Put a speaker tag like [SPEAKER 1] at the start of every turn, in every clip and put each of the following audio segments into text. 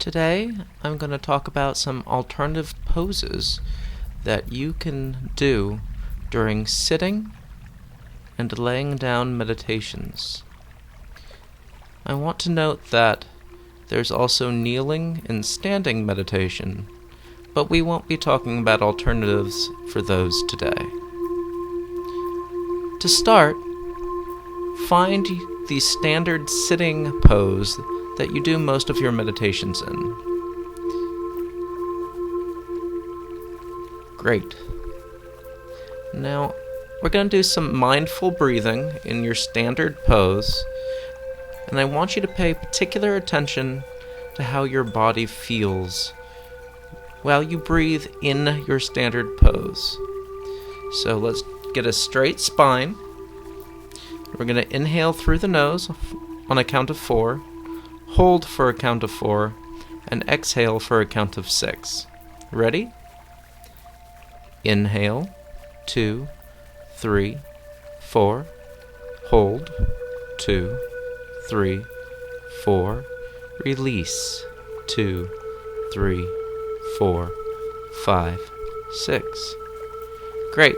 [SPEAKER 1] Today, I'm going to talk about some alternative poses that you can do during sitting and laying down meditations. I want to note that there's also kneeling and standing meditation, but we won't be talking about alternatives for those today. To start, find the standard sitting pose that you do most of your meditations in. Great. Now, we're going to do some mindful breathing in your standard pose, and I want you to pay particular attention to how your body feels while you breathe in your standard pose. So let's get a straight spine. We're going to inhale through the nose on a count of 4, hold for a count of 4, and exhale for a count of 6. Ready? Inhale, 2, 3, 4, hold, 2, 3, 4, release, 2, 3, 4, 5, 6. Great.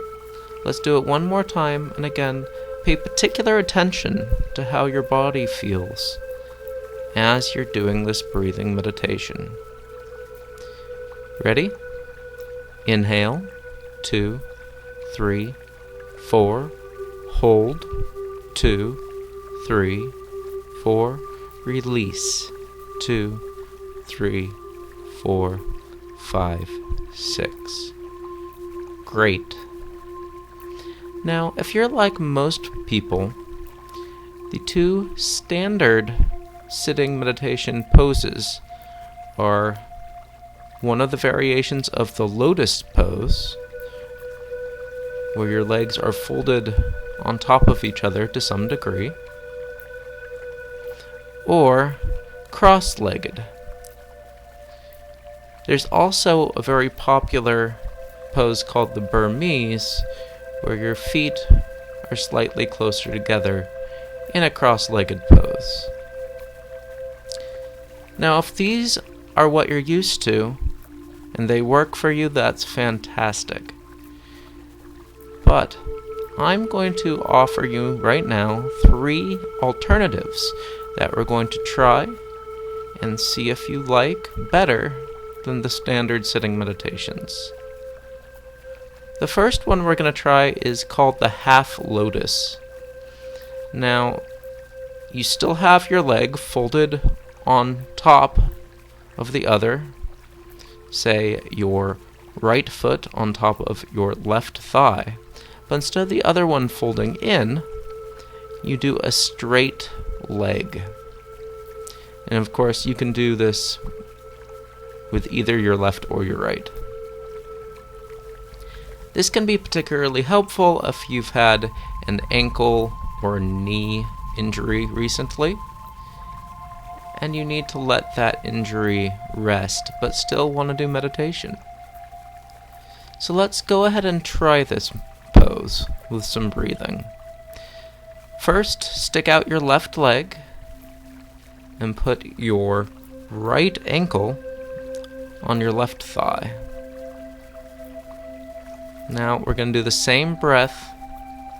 [SPEAKER 1] Let's do it one more time, and again, pay particular attention to how your body feels as you're doing this breathing meditation. Ready? Inhale, 2, 3, 4, hold, 2, 3, 4, release, 2, 3, 4, 5, 6. Great. Now, if you're like most people, the two standard sitting meditation poses are one of the variations of the lotus pose, where your legs are folded on top of each other to some degree, or cross-legged. There's also a very popular pose called the Burmese, where your feet are slightly closer together in a cross-legged pose. Now, if these are what you're used to, and they work for you, that's fantastic. But I'm going to offer you right now 3 alternatives that we're going to try and see if you like better than the standard sitting meditations. The first one we're going to try is called the half lotus. Now, you still have your leg folded on top of the other, say your right foot on top of your left thigh, but instead of the other one folding in, you do a straight leg. And of course, you can do this with either your left or your right. This can be particularly helpful if you've had an ankle or knee injury recently, and you need to let that injury rest, but still want to do meditation. So let's go ahead and try this pose with some breathing. First, stick out your left leg and put your right ankle on your left thigh. Now we're going to do the same breath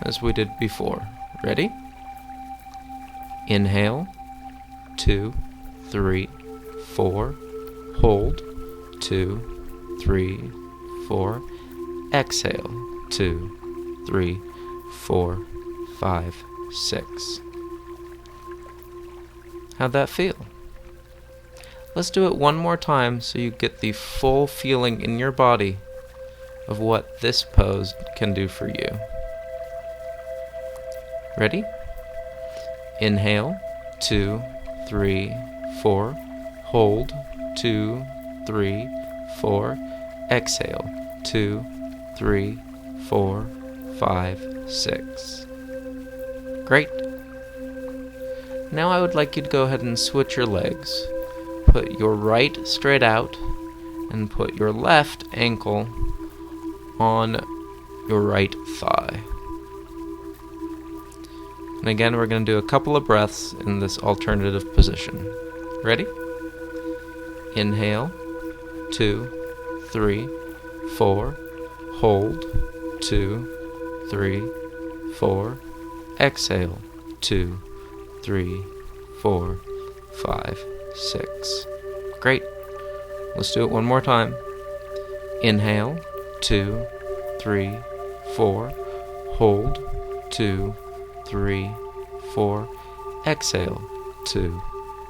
[SPEAKER 1] as we did before. Ready? Inhale, 2, 3, 4, hold, 2, 3, 4, exhale, 2, 3, 4, 5, 6. How'd that feel? Let's do it one more time so you get the full feeling in your body of what this pose can do for you. Ready? Inhale, 2, 3, 4, hold, 2, 3, 4, exhale, 2, 3, 4, 5, 6. Great. Now I would like you to go ahead and switch your legs. Put your right straight out and put your left ankle on your right thigh. And again, we're going to do a couple of breaths in this alternative position. Ready? Inhale, 2, 3, 4. Hold, 2, 3, 4. Exhale, 2, 3, 4, 5, 6. Great. Let's do it one more time. Inhale, 2, 3, 4. Hold, 2, 3, 4. Exhale, 2,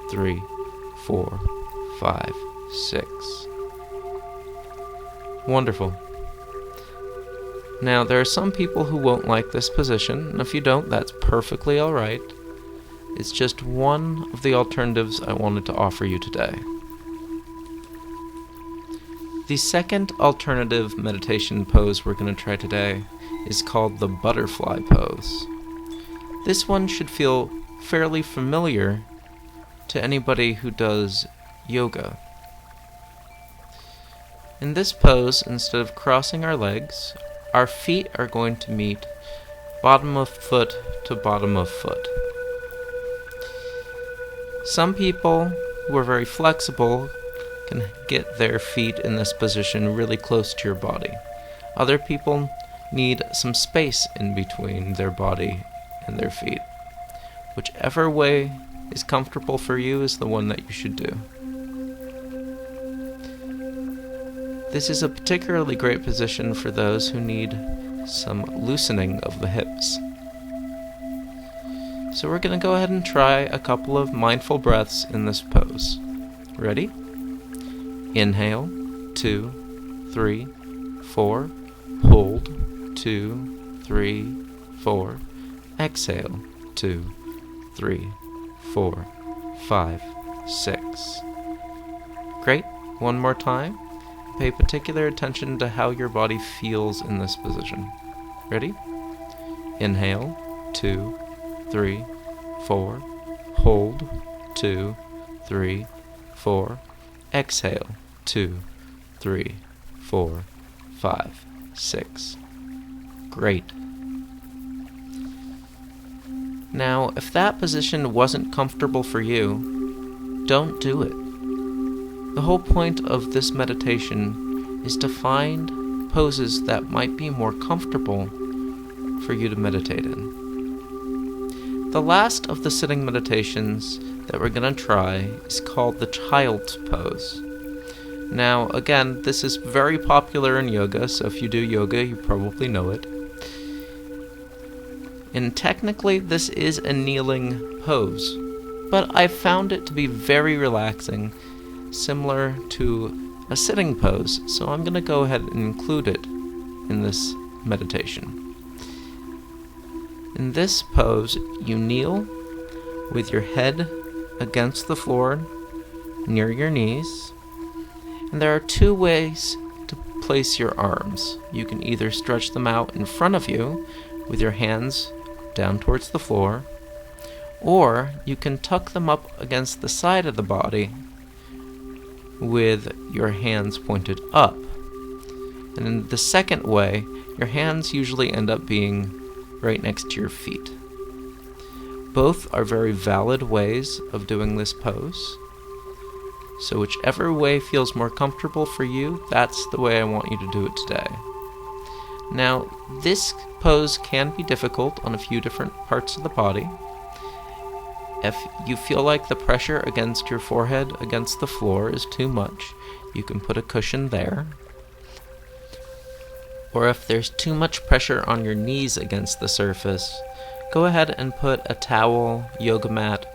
[SPEAKER 1] 3, 4, 5, 6. Wonderful. Now, there are some people who won't like this position, and if you don't, that's perfectly alright. It's just one of the alternatives I wanted to offer you today. The second alternative meditation pose we're going to try today is called the butterfly pose. This one should feel fairly familiar to anybody who does yoga. In this pose, instead of crossing our legs, our feet are going to meet bottom of foot to bottom of foot. Some people who are very flexible can get their feet in this position really close to your body. Other people need some space in between their body and their feet. Whichever way is comfortable for you is the one that you should do. This is a particularly great position for those who need some loosening of the hips. So we're going to go ahead and try a couple of mindful breaths in this pose. Ready? Inhale, 2, 3, 4. Hold, 2, 3, 4. Exhale, 2, 3, 4, 5, 6. Great. One more time. Pay particular attention to how your body feels in this position. Ready? Inhale, 2, 3, 4. Hold, 2, 3, 4. Exhale, 2, 3, 4, 5, 6. Great. Now, if that position wasn't comfortable for you, don't do it. The whole point of this meditation is to find poses that might be more comfortable for you to meditate in. The last of the sitting meditations that we're going to try is called the child's pose. Now, again, this is very popular in yoga, so if you do yoga, you probably know it. And technically, this is a kneeling pose, but I found it to be very relaxing, similar to a sitting pose, so I'm going to go ahead and include it in this meditation. In this pose, you kneel with your head against the floor near your knees, and there are two ways to place your arms. You can either stretch them out in front of you with your hands down towards the floor, or you can tuck them up against the side of the body with your hands pointed up. And in the second way, your hands usually end up being right next to your feet. Both are very valid ways of doing this pose. So whichever way feels more comfortable for you, that's the way I want you to do it today. Now, this pose can be difficult on a few different parts of the body. If you feel like the pressure against your forehead against the floor is too much, you can put a cushion there. Or if there's too much pressure on your knees against the surface, go ahead and put a towel, yoga mat,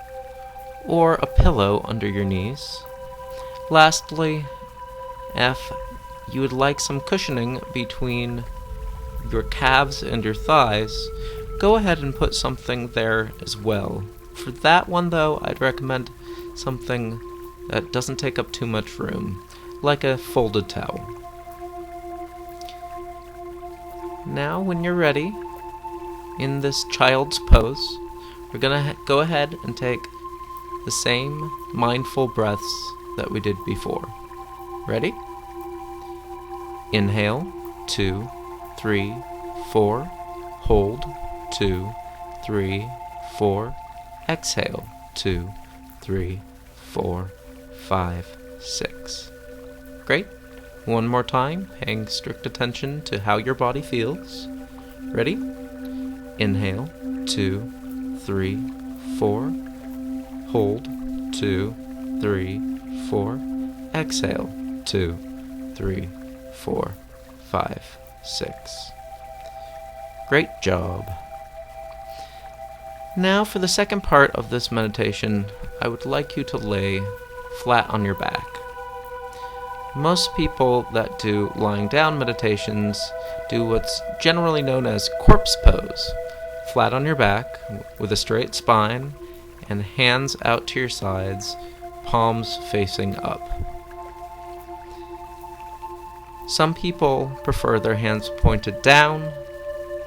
[SPEAKER 1] or a pillow under your knees. Lastly, if you would like some cushioning between your calves and your thighs, go ahead and put something there as well. For that one, though, I'd recommend something that doesn't take up too much room, like a folded towel. Now, when you're ready, in this child's pose, we're going to go ahead and take the same mindful breaths that we did before. Ready? Inhale, 2, 3, 4. Hold, 2, 3, 4. Exhale, 2, 3, 4, 5, 6. Great. One more time, paying strict attention to how your body feels. Ready? Inhale, 2, 3, 4. Hold, 2, 3, 4. Exhale, 2, 3, 4, 5, 6. Great job. Now for the second part of this meditation, I would like you to lay flat on your back. Most people that do lying down meditations do what's generally known as corpse pose. Flat on your back, with a straight spine, and hands out to your sides, palms facing up. Some people prefer their hands pointed down.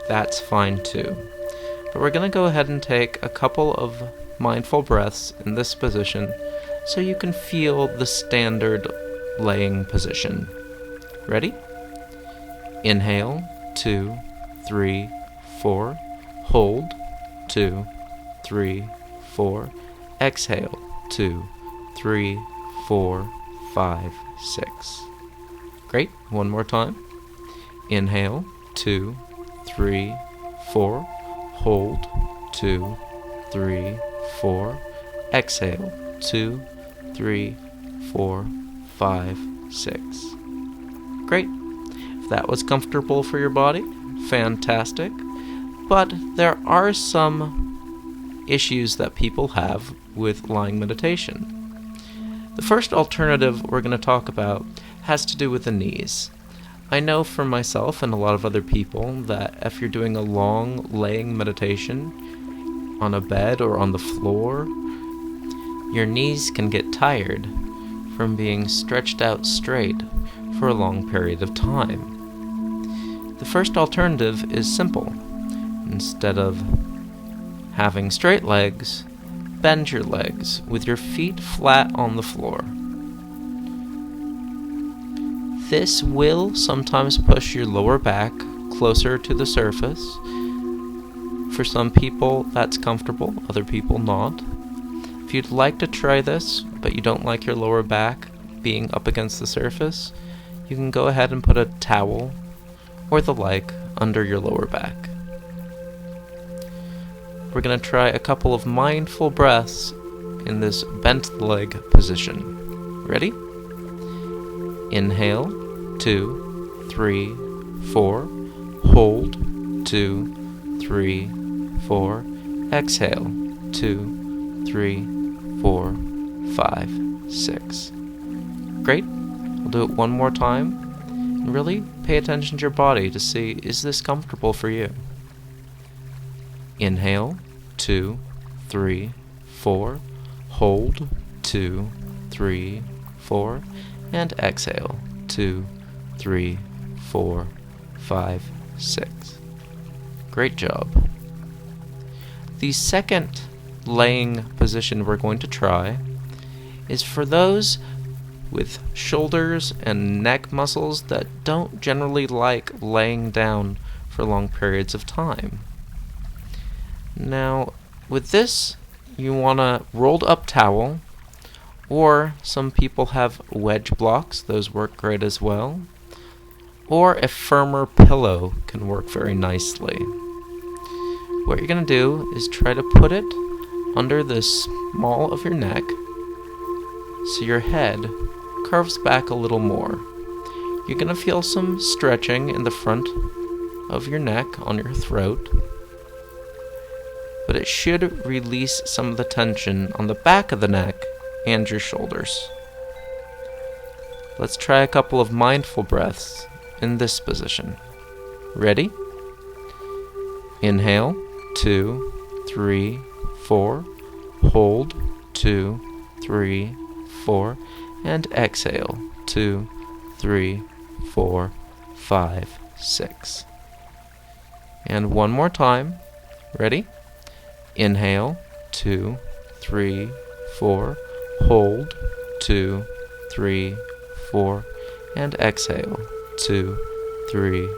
[SPEAKER 1] That's fine too. But we're going to go ahead and take a couple of mindful breaths in this position so you can feel the standard laying position. Ready? Inhale, 2, 3, 4. Hold, 2, 3, 4. Exhale, 2, 3, 4, 5, 6. Great. One more time. Inhale, 2, 3, 4. Hold, 2, 3, 4. Exhale, 2, 3, 4, 5, 6. Great. If that was comfortable for your body, fantastic. But there are some issues that people have with lying meditation. The first alternative we're going to talk about has to do with the knees. I know for myself and a lot of other people that if you're doing a long laying meditation on a bed or on the floor, your knees can get tired from being stretched out straight for a long period of time. The first alternative is simple. Instead of having straight legs, bend your legs with your feet flat on the floor. This will sometimes push your lower back closer to the surface. For some people, that's comfortable, other people not. If you'd like to try this, but you don't like your lower back being up against the surface, you can go ahead and put a towel or the like under your lower back. We're going to try a couple of mindful breaths in this bent leg position. Ready? Inhale, 2, 3, 4. Hold, 2, 3, 4. Exhale, 2, 3, 4, 5, 6. Great. We'll do it one more time. And really pay attention to your body to see, is this comfortable for you? Inhale, 2, 3, 4. Hold, 2, 3, 4. And exhale, 2, 3, 4, 5, 6. Great job. The second laying position we're going to try is for those with shoulders and neck muscles that don't generally like laying down for long periods of time. Now, with this, you want a rolled up towel, or some people have wedge blocks, those work great as well, or a firmer pillow can work very nicely. What you're going to do is try to put it under the small of your neck so your head curves back a little more. You're going to feel some stretching in the front of your neck on your throat, but it should release some of the tension on the back of the neck and your shoulders. Let's try a couple of mindful breaths in this position. Ready? Inhale, 2, 3, 4. Hold, 2, 3, 4. And exhale, 2, 3, 4, 5, 6. And one more time. Ready? Inhale, 2, 3, 4. Hold, 2, 3, 4. And exhale, 2, 3,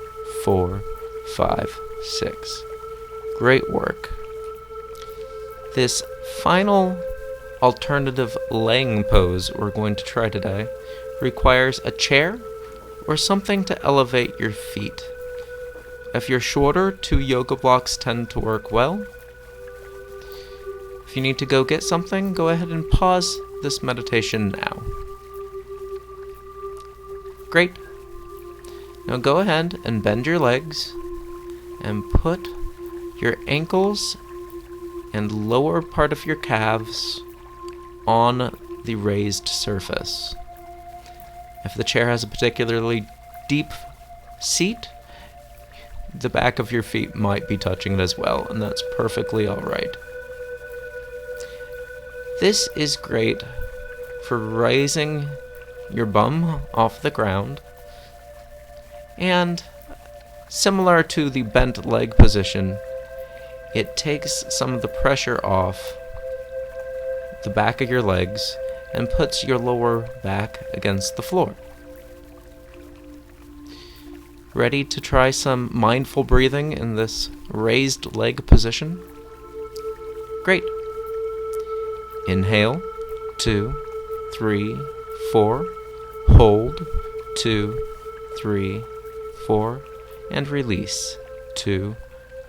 [SPEAKER 1] 4, 5, 6. Great work. This final alternative laying pose we're going to try today requires a chair or something to elevate your feet. If you're shorter, 2 yoga blocks tend to work well. If you need to go get something, go ahead and pause this meditation now. Great. Now go ahead and bend your legs and put your ankles and lower part of your calves on the raised surface. If the chair has a particularly deep seat, the back of your feet might be touching it as well, and that's perfectly alright. This is great for raising your bum off the ground, and similar to the bent leg position, it takes some of the pressure off the back of your legs and puts your lower back against the floor. Ready to try some mindful breathing in this raised leg position? Great. Inhale, 2, 3, 4. Hold, 2, 3, 4. And release, 2,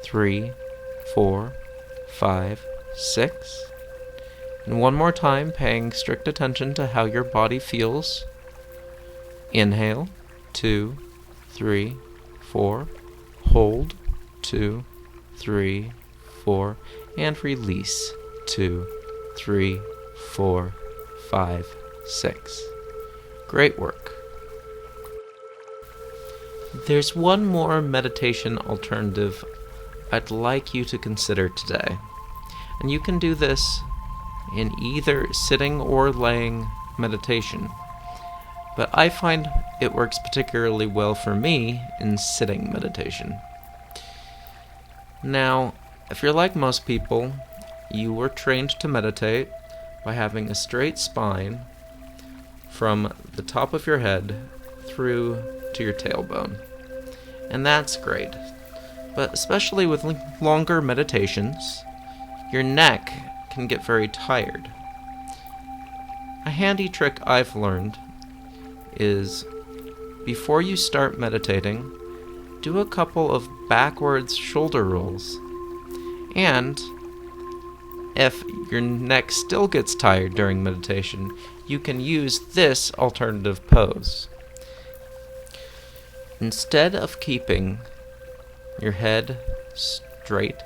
[SPEAKER 1] 3, 4, 5, 6. And one more time, paying strict attention to how your body feels. Inhale, 2, 3, 4. Hold, 2, 3, 4. And release, 2, 3, 4, 5, 6. Great work. There's one more meditation alternative I'd like you to consider today. And you can do this in either sitting or laying meditation. But I find it works particularly well for me in sitting meditation. Now, if you're like most people, you were trained to meditate by having a straight spine from the top of your head through to your tailbone. And that's great. But especially with longer meditations, your neck can get very tired. A handy trick I've learned is, before you start meditating, do a couple of backwards shoulder rolls. And if your neck still gets tired during meditation, you can use this alternative pose. Instead of keeping your head straight,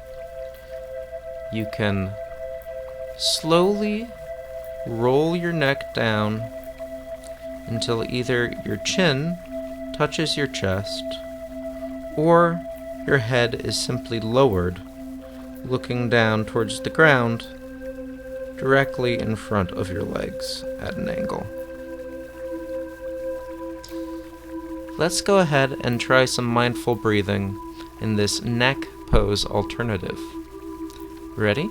[SPEAKER 1] you can slowly roll your neck down until either your chin touches your chest or your head is simply lowered, looking down towards the ground directly in front of your legs at an angle. Let's go ahead and try some mindful breathing in this neck pose alternative. Ready?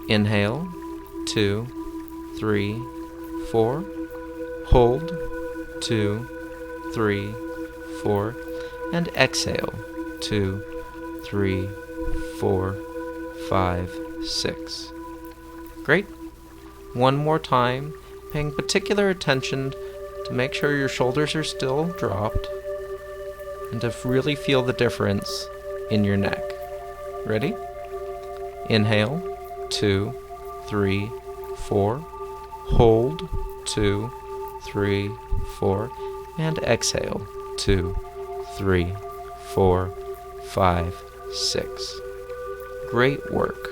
[SPEAKER 1] Inhale, 2, 3, 4. Hold, 2, 3, 4. And exhale, 2, 3, 4, 5, 6. Great. One more time, paying particular attention to make sure your shoulders are still dropped and to really feel the difference in your neck. Ready? Inhale, 2, 3, 4. Hold, 2, 3, 4. And exhale, 2, 3, 4, 5, 6. Great work.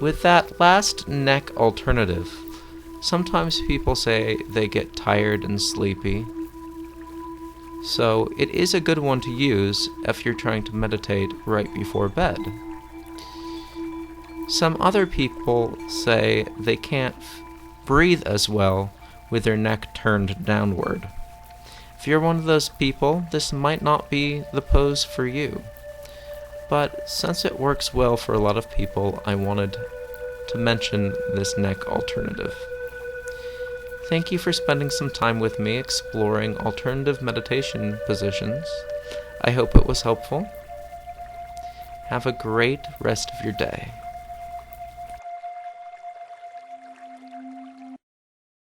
[SPEAKER 1] With that last neck alternative, sometimes people say they get tired and sleepy. So it is a good one to use if you're trying to meditate right before bed. Some other people say they can't breathe as well with their neck turned downward. If you're one of those people, this might not be the pose for you. But since it works well for a lot of people, I wanted to mention this neck alternative. Thank you for spending some time with me exploring alternative meditation positions. I hope it was helpful. Have a great rest of your day.